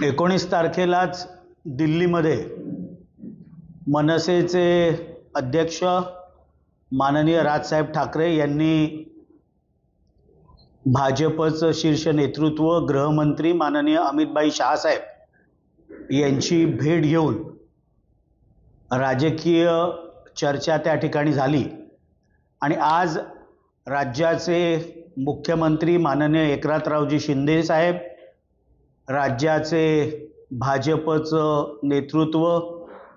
19 तारखेलाच दिल्लीमध्ये मनसेचे अध्यक्ष माननीय राजसाहेब ठाकरे यांनी भाजपचं शीर्ष नेतृत्व गृहमंत्री माननीय अमित शहासाहेब यांची भेट घेऊन राजकीय चर्चा त्या ठिकाणी झाली आणि आज राज्याचे मुख्यमंत्री माननीय एकनाथरावजी शिंदे साहेब, राज्याचे भाजपचं नेतृत्व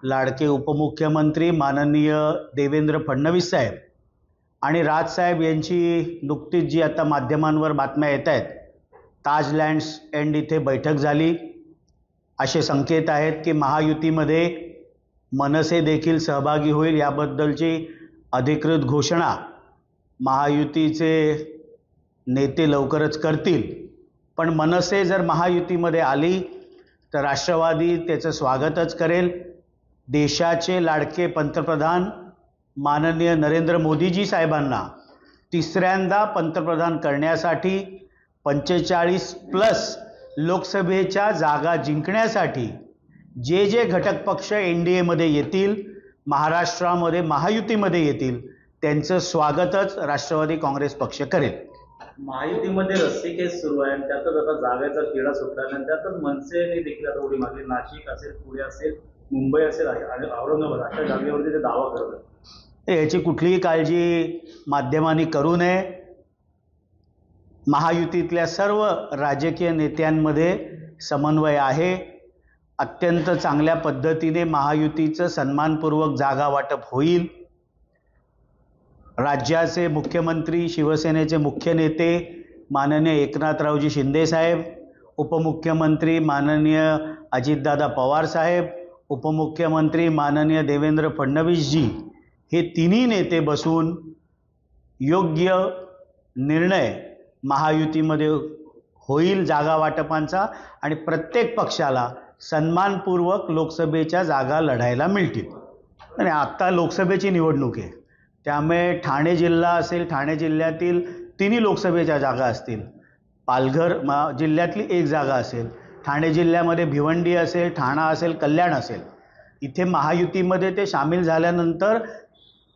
लाडके उपमुख्यमंत्री माननीय देवेंद्र फडणवीस साहेब आणि राजसाहेब यांची नुकतीच जी आता माध्यमांवर बातम्या येत आहेत, ताज लँड्स एंड इथे बैठक झाली. असे संकेत आहेत की महायुतीमध्ये मनसे देखील सहभागी होईल. याबद्दलची अधिकृत घोषणा महायुतीचे नेते लवकरच करतील. पण मनसे जर महायुतीमध्ये आली तर राष्ट्रवादी त्याचं स्वागतच करेल. देशाचे लाडके पंतप्रधान माननीय नरेंद्र मोदीजी साहेबांना तिसऱ्यांदा पंतप्रधान करण्यासाठी 45+ लोकसभेच्या जागा जिंकण्यासाठी जे जे घटक पक्ष NDAमध्ये येतील, महाराष्ट्रामध्ये महायुतीमध्ये येतील, त्यांचं स्वागतच राष्ट्रवादी काँग्रेस पक्ष करेल. महायुतीमध्ये रस्सीखेच सुरू आहे आणि त्यातच आता जागेचा किडा सुटला आणि त्यातच मनसेने देखील आता उडी मारली. नाशिक असेल, पुणे असेल, मुंबई असेल आणि औरंगाबाद अशा जागेवरती ते दावा करत आहेत. याची कुठलीही काळजी माध्यमांनी करू नये. महायुतीतल्या सर्व राजकीय नेत्यांमध्ये समन्वय आहे. अत्यंत चांगल्या पद्धतीने महायुतीचं सन्मानपूर्वक जागा वाटप होईल. राज्याचे मुख्यमंत्री, शिवसेनेचे मुख्य नेते माननीय एकनाथरावजी शिंदे साहेब, उपमुख्यमंत्री माननीय अजितदादा पवार साहेब, उपमुख्यमंत्री माननीय देवेंद्र फडणवीसजी, हे तिन्ही नेते बसून योग्य निर्णय महायुतीमध्ये होईल जागा वाटपांचा आणि प्रत्येक पक्षाला सन्मानपूर्वक लोकसभेच्या जागा लढायला मिळतील. आणि आत्ता लोकसभेची निवडणूक आहे, त्यामुळे ठाणे जिल्हा असेल, ठाणे जिल्ह्यातील तिन्ही लोकसभेच्या जागा असतील, पालघर जिल्ह्यातली एक जागा असेल, ठाणे जिल्ह्यामध्ये भिवंडी असेल, ठाणा असेल, कल्याण असेल. इथे महायुतीमध्ये ते सामील झाल्यानंतर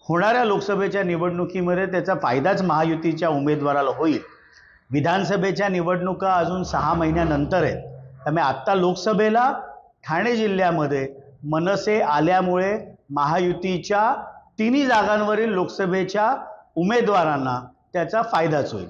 होणाऱ्या लोकसभेच्या निवडणुकीमध्ये त्याचा फायदाच महायुतीच्या उमेदवाराला होईल. विधानसभेच्या निवडणुका अजून 6 महिन्यानंतर आहेत. त्यामुळे आत्ता लोकसभेला ठाणे जिल्ह्यामध्ये मनसे आल्यामुळे महायुतीच्या तिन्ही जागांवरील लोकसभेच्या उमेदवारांना त्याचा फायदाच होईल.